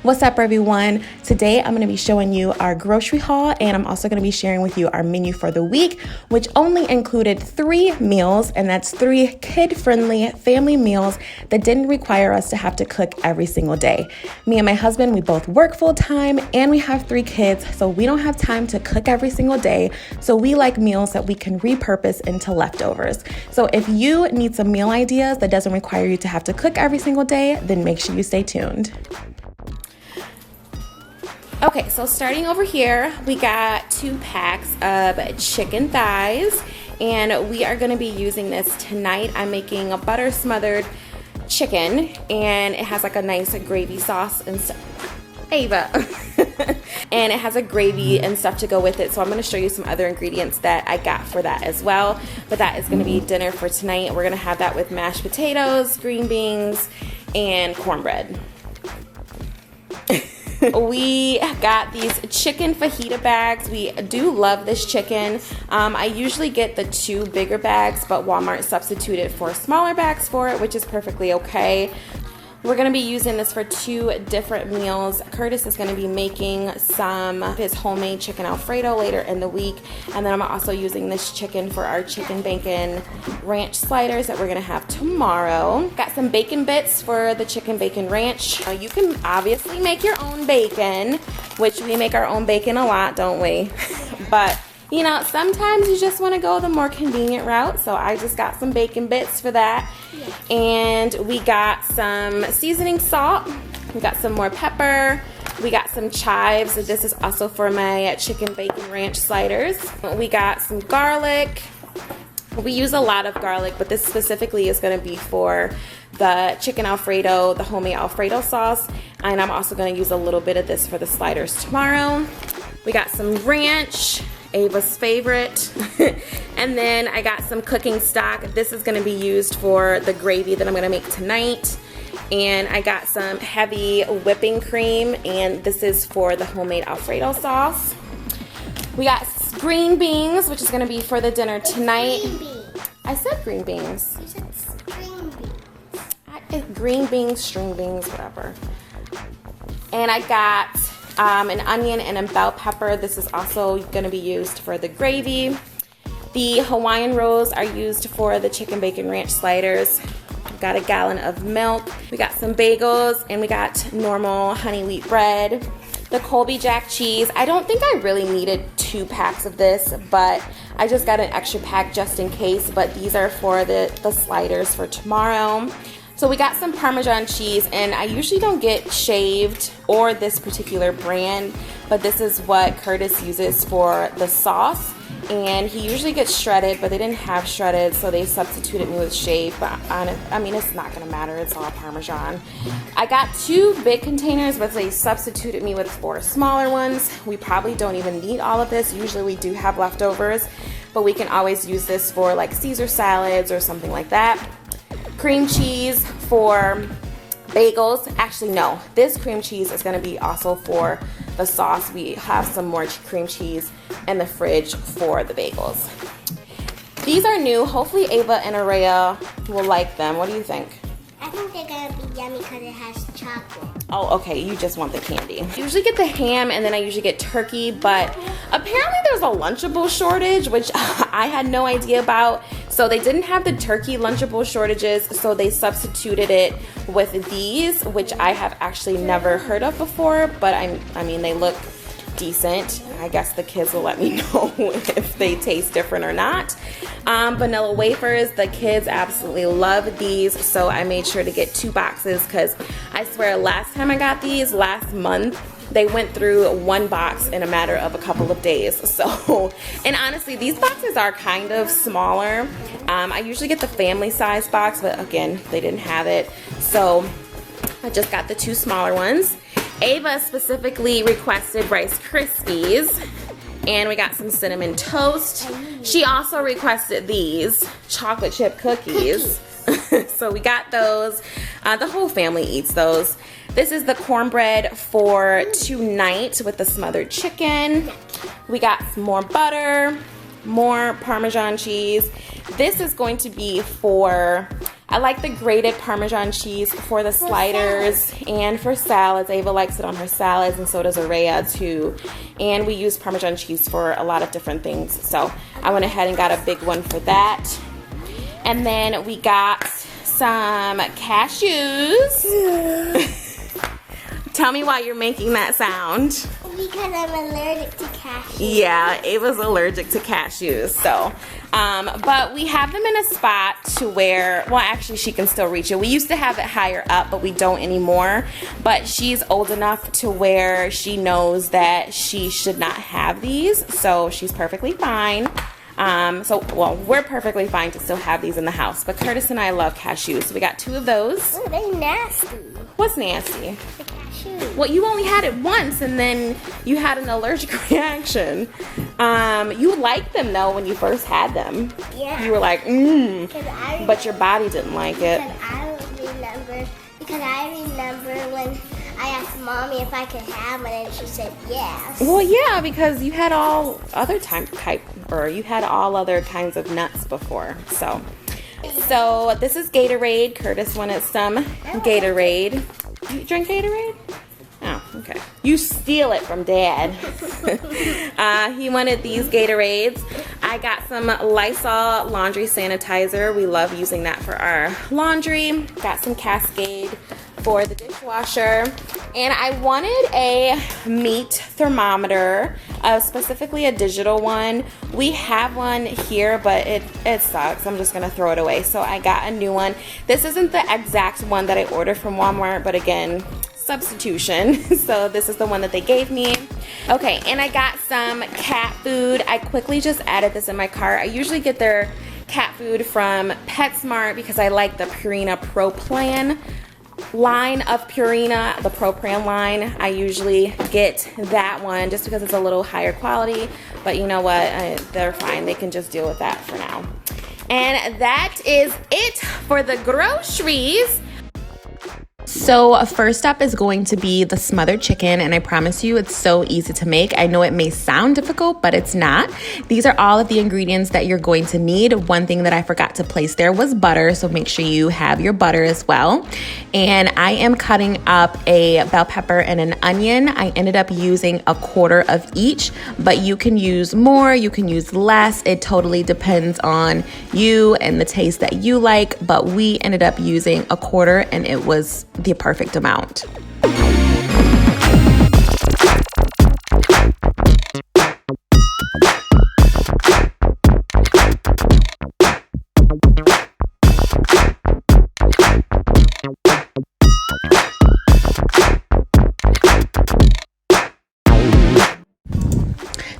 What's up, everyone? Today I'm going to be showing you our grocery haul, and I'm also going to be sharing with you our menu for the week, which only included 3 meals, and that's 3 kid-friendly family meals that didn't require us to have to cook every single day. Me and my husband, we both work full-time, and we have 3 kids, so we don't have time to cook every single day, so we like meals that we can repurpose into leftovers. So if you need some meal ideas that doesn't require you to have to cook every single day, then make sure you stay tuned. Okay, so starting over here, we got 2 packs of chicken thighs, and we are going to be using this tonight. I'm making a butter smothered chicken, and it has like a nice gravy sauce and stuff. Ava. And it has a gravy and stuff to go with it, so I'm going to show you some other ingredients that I got for that as well. But that is going to be dinner for tonight. We're going to have that with mashed potatoes, green beans, and cornbread. We got these chicken fajita bags. We do love this chicken. I usually get the 2 bigger bags, but Walmart substituted for smaller bags for it, which is perfectly okay. We're going to be using this for 2 different meals. Curtis is going to be making some of his homemade chicken Alfredo later in the week. And then I'm also using this chicken for our chicken bacon ranch sliders that we're going to have tomorrow. Got some bacon bits for the chicken bacon ranch. You can obviously make your own bacon, which we make our own bacon a lot, don't we? But you know, sometimes you just want to go the more convenient route, so I just got some bacon bits for that. Yeah. And we got some seasoning salt, we got some more pepper, we got some chives. This is also for my chicken bacon ranch sliders. We got some garlic. We use a lot of garlic, but this specifically is going to be for the chicken Alfredo, the homemade Alfredo sauce, and I'm also going to use a little bit of this for the sliders tomorrow. We got some ranch, Ava's favorite. And then I got some cooking stock. This is going to be used for the gravy that I'm going to make tonight. And I got some heavy whipping cream, and this is for the homemade Alfredo sauce. We got green beans, which is going to be for the dinner tonight. I said green beans. You said string beans. Green beans, string beans, whatever. And I got an onion and a bell pepper. This is also going to be used for the gravy. The Hawaiian rolls are used for the chicken bacon ranch sliders. We've got a gallon of milk. We got some bagels, and we got normal honey wheat bread. The Colby Jack cheese. I don't think I really needed 2 packs of this, but I just got an extra pack just in case. But these are for the sliders for tomorrow. So we got some Parmesan cheese, and I usually don't get shaved or this particular brand, but this is what Curtis uses for the sauce, and he usually gets shredded, but they didn't have shredded, so they substituted me with shaved. But I mean, it's not gonna matter, it's all Parmesan. I got 2 big containers, but they substituted me with 4 smaller ones. We probably don't even need all of this. Usually we do have leftovers, but we can always use this for like Caesar salads or something like that. Cream cheese for bagels. Actually, no, this cream cheese is going to be also for the sauce. We have some more cream cheese in the fridge for the bagels. These are new. Hopefully Ava and Araya will like them. What do you think? I think they're going to be yummy because it has chocolate. Oh, okay, you just want the candy. I usually get the ham, and then I usually get turkey, but apparently there's a Lunchable shortage, which I had no idea about. So they didn't have the turkey Lunchable shortages, so they substituted it with these, which I have actually never heard of before, but I mean, they look decent. I guess the kids will let me know if they taste different or not. Vanilla wafers, the kids absolutely love these, so I made sure to get 2 boxes because I swear last time I got these, last month, they went through 1 box in a matter of a couple of days. So, and honestly, these boxes are kind of smaller. I usually get the family size box, but again, they didn't have it. So I just got the 2 smaller ones. Ava specifically requested Rice Krispies, and we got some cinnamon toast. She also requested these chocolate chip cookies. So we got those. The whole family eats those. This is the cornbread for tonight with the smothered chicken. We got some more butter, more Parmesan cheese. This is going to be for I like the grated Parmesan cheese for the sliders and for salads. Ava likes it on her salads, and so does Araya too. And we use Parmesan cheese for a lot of different things. So I went ahead and got a big one for that. And then we got some cashews. Tell me why you're making that sound. Because I'm allergic to cashews. Yeah, Ava's allergic to cashews. So, but we have them in a spot to where, well, actually she can still reach it. We used to have it higher up, but we don't anymore. But she's old enough to where she knows that she should not have these. So she's perfectly fine. Well, we're perfectly fine to still have these in the house. But Curtis and I love cashews. So we got 2 of those. Oh, they're nasty. What's nasty? The cashews. Well, you only had it once, and then you had an allergic reaction. You liked them, though, when you first had them. Yeah. You were like, but your body didn't like it. Because I remember when I asked Mommy if I could have one, and she said yes. Well, yeah, because you had all other you had all other kinds of nuts before. So this is Gatorade. Curtis wanted some Gatorade. You drink Gatorade? Oh, okay. You steal it from Dad. He wanted these Gatorades. I got some Lysol laundry sanitizer. We love using that for our laundry. Got some Cascade for the dishwasher. And I wanted a meat thermometer, specifically a digital one. We have one here, but it sucks. I'm just gonna throw it away. So I got a new one. This isn't the exact one that I ordered from Walmart, but again, substitution. So this is the one that they gave me. Okay, and I got some cat food. I quickly just added this in my cart. I usually get their cat food from PetSmart because I like the Purina Pro Plan line of Purina, the Pro Plan line. I usually get that one just because it's a little higher quality, but you know what, they're fine. They can just deal with that for now. And that is it for the groceries. So first up is going to be the smothered chicken, and I promise you it's so easy to make. I know it may sound difficult, but it's not. These are all of the ingredients that you're going to need. One thing that I forgot to place there was butter, so make sure you have your butter as well. And I am cutting up a bell pepper and an onion. I ended up using 1/4 of each, but you can use more, you can use less. It totally depends on you and the taste that you like, but we ended up using 1/4, and it was the perfect amount.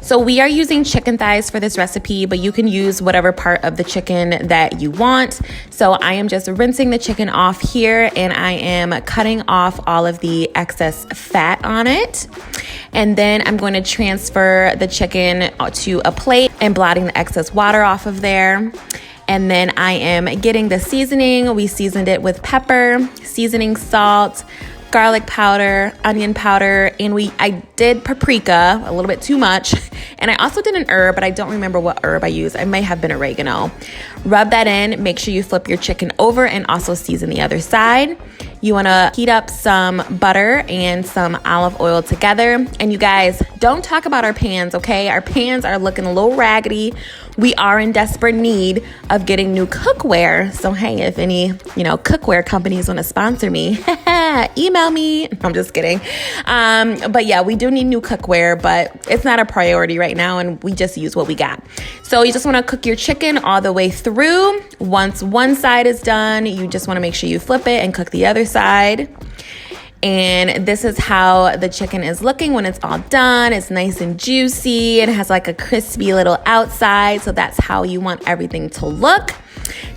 So we are using chicken thighs for this recipe, but you can use whatever part of the chicken that you want. So I am just rinsing the chicken off here, and I am cutting off all of the excess fat on it. And then I'm going to transfer the chicken to a plate and blotting the excess water off of there. And then I am getting the seasoning. We seasoned it with pepper, seasoning salt, garlic powder, onion powder, and I did paprika, a little bit too much. And I also did an herb, but I don't remember what herb I used. It may have been oregano. Rub that in, make sure you flip your chicken over and also season the other side. You wanna heat up some butter and some olive oil together. And you guys, don't talk about our pans, okay? Our pans are looking a little raggedy. We are in desperate need of getting new cookware. So hey, if any, cookware companies wanna sponsor me, email me. I'm just kidding. But yeah, we do need new cookware, but it's not a priority right now, and we just use what we got. So you just wanna cook your chicken all the way through. Once one side is done, you just wanna make sure you flip it and cook the other side. And this is how the chicken is looking when it's all done. It's nice and juicy. It has like a crispy little outside. So that's how you want everything to look.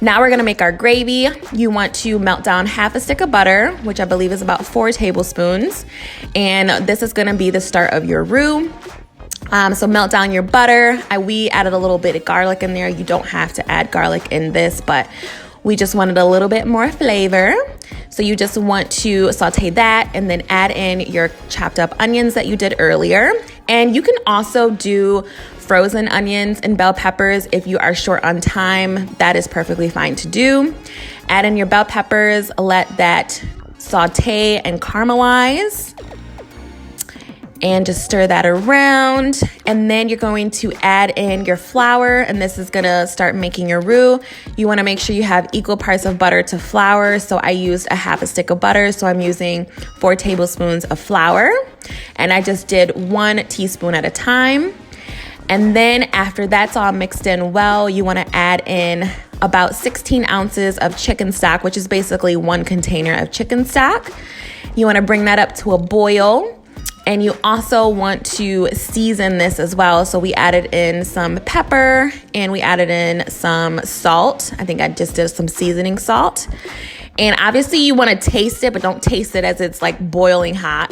Now we're gonna make our gravy. You want to melt down half a stick of butter, which I believe is about 4 tablespoons. And this is gonna be the start of your roux. So melt down your butter. We added a little bit of garlic in there. You don't have to add garlic in this, but we just wanted a little bit more flavor. So you just want to saute that and then add in your chopped up onions that you did earlier. And you can also do frozen onions and bell peppers if you are short on time. That is perfectly fine to do. Add in your bell peppers, let that saute and caramelize. And just stir that around. And then you're going to add in your flour, and this is gonna start making your roux. You wanna make sure you have equal parts of butter to flour. So I used a half a stick of butter, so I'm using 4 tablespoons of flour. And I just did 1 teaspoon at a time. And then after that's all mixed in well, you wanna add in about 16 ounces of chicken stock, which is basically 1 container of chicken stock. You wanna bring that up to a boil. And you also want to season this as well. So we added in some pepper and we added in some salt. I think I just did some seasoning salt. And obviously you want to taste it, but don't taste it as it's like boiling hot.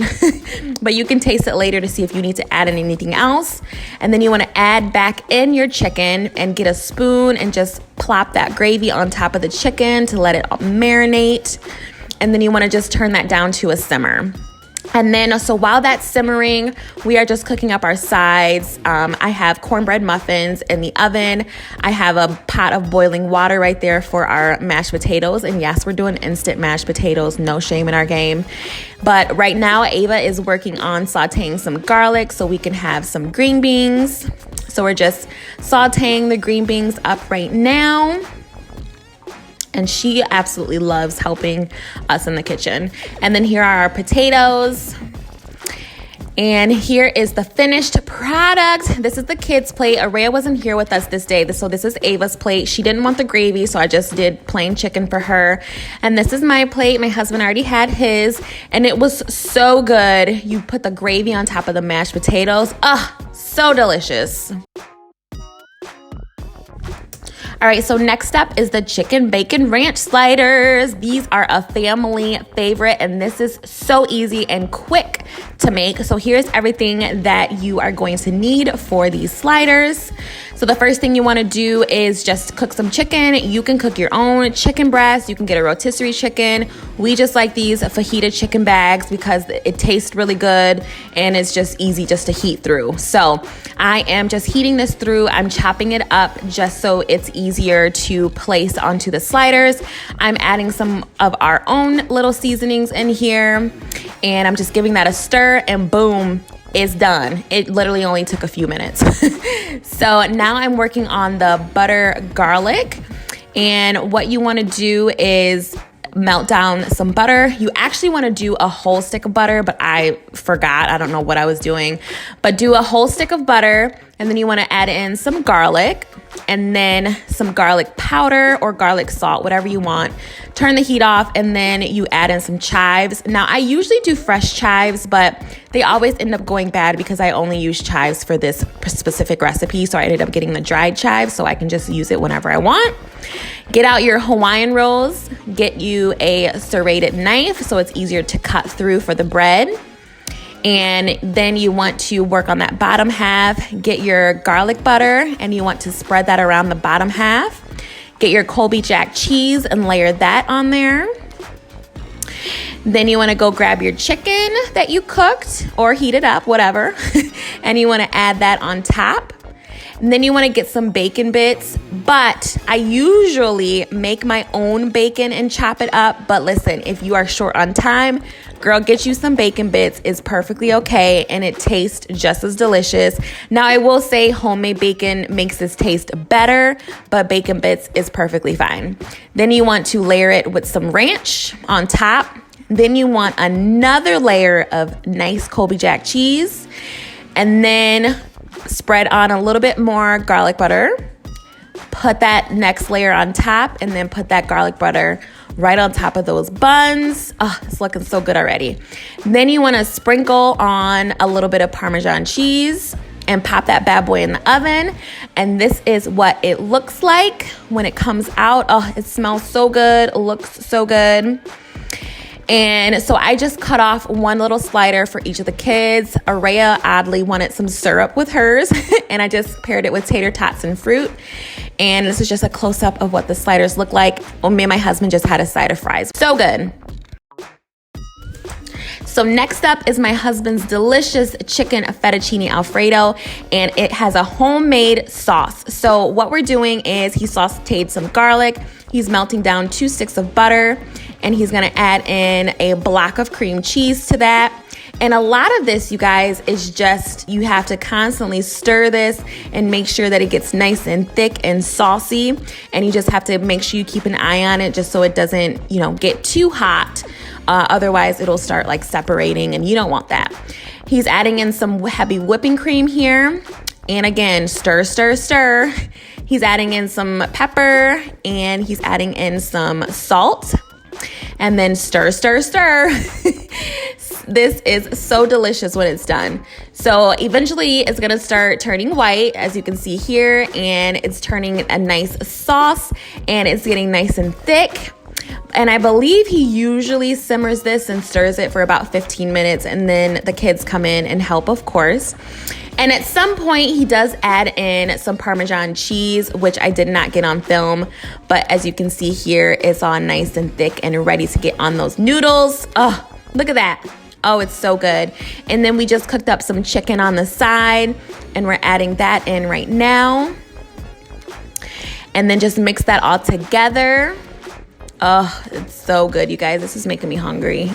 But you can taste it later to see if you need to add in anything else. And then you want to add back in your chicken and get a spoon and just plop that gravy on top of the chicken to let it marinate. And then you want to just turn that down to a simmer. And then, so while that's simmering, we are just cooking up our sides. I have cornbread muffins in the oven. I have a pot of boiling water right there for our mashed potatoes. And yes, we're doing instant mashed potatoes, no shame in our game. But right now, Ava is working on sauteing some garlic so we can have some green beans. So we're just sauteing the green beans up right now. And she absolutely loves helping us in the kitchen. And then here are our potatoes. And here is the finished product. This is the kids' plate. Araya wasn't here with us this day, so this is Ava's plate. She didn't want the gravy, so I just did plain chicken for her. And this is my plate. My husband already had his, and it was so good. You put the gravy on top of the mashed potatoes. So delicious. All right, so next up is the chicken bacon ranch sliders. These are a family favorite, and this is so easy and quick to make. So here's everything that you are going to need for these sliders. So the first thing you want to do is just cook some chicken. You can cook your own chicken breast. You can get a rotisserie chicken. We just like these fajita chicken bags because it tastes really good and it's just easy just to heat through. So I am just heating this through. I'm chopping it up just so it's easier to place onto the sliders. I'm adding some of our own little seasonings in here, and I'm just giving that a stir, and boom, it's done. It literally only took a few minutes. So now I'm working on the butter garlic, and what you want to do is melt down some butter. You actually want to do a whole stick of butter, but I forgot. I don't know what I was doing. But do a whole stick of butter, and then you want to add in some garlic, and then some garlic powder or garlic salt, whatever you want. Turn the heat off, and then you add in some chives. Now, I usually do fresh chives, but they always end up going bad because I only use chives for this specific recipe. So I ended up getting the dried chives so I can just use it whenever I want. Get out your Hawaiian rolls. Get you a serrated knife so it's easier to cut through for the bread. And then you want to work on that bottom half. Get your garlic butter, and you want to spread that around the bottom half. Get your Colby Jack cheese and layer that on there. Then you want to go grab your chicken that you cooked or heated up, whatever. And you want to add that on top. And then you want to get some bacon bits, but I usually make my own bacon and chop it up. But listen, if you are short on time, girl, get you some bacon bits. It's perfectly okay, and it tastes just as delicious. Now, I will say homemade bacon makes this taste better, but bacon bits is perfectly fine. Then you want to layer it with some ranch on top. Then you want another layer of nice Colby Jack cheese, and then spread on a little bit more garlic butter. Put that next layer on top, and then put that garlic butter right on top of those buns. Oh, it's looking so good already. Then you want to sprinkle on a little bit of Parmesan cheese and pop that bad boy in the oven. And this is what it looks like when it comes out. Oh, it smells so good. Looks so good. And so I just cut off one little slider for each of the kids. Araya oddly wanted some syrup with hers, and I just paired it with tater tots and fruit. And this is just a close-up of what the sliders look like. Oh, me and my husband just had a side of fries. So good. So next up is my husband's delicious chicken fettuccine Alfredo, and it has a homemade sauce. So what we're doing is he sauteed some garlic, He's melting down 2 sticks of butter, and he's gonna add in a block of cream cheese to that. And a lot of this, you guys, is just, you have to constantly stir this and make sure that it gets nice and thick and saucy. And you just have to make sure you keep an eye on it just so it doesn't, you know, get too hot. Otherwise, it'll start like separating, and you don't want that. He's adding in some heavy whipping cream here. And again, stir, stir, stir. He's adding in some pepper, and he's adding in some salt. And then stir, stir, stir. This is so delicious when it's done. So eventually it's gonna start turning white, as you can see here, and it's turning a nice sauce, and it's getting nice and thick. And I believe he usually simmers this and stirs it for about 15 minutes, and then the kids come in and help, of course. And at some point, he does add in some Parmesan cheese, which I did not get on film. But as you can see here, it's all nice and thick and ready to get on those noodles. Oh, look at that. Oh, it's so good. And then we just cooked up some chicken on the side, and we're adding that in right now. And then just mix that all together. Oh, it's so good, you guys. This is making me hungry.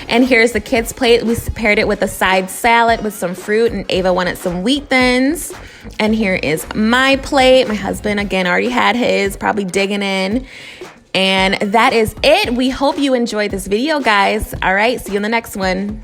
And here's the kids' plate. We paired it with a side salad with some fruit, and Ava wanted some wheat thins. And here is my plate. My husband, again, already had his, probably digging in. And that is it. We hope you enjoyed this video, guys. All right, see you in the next one.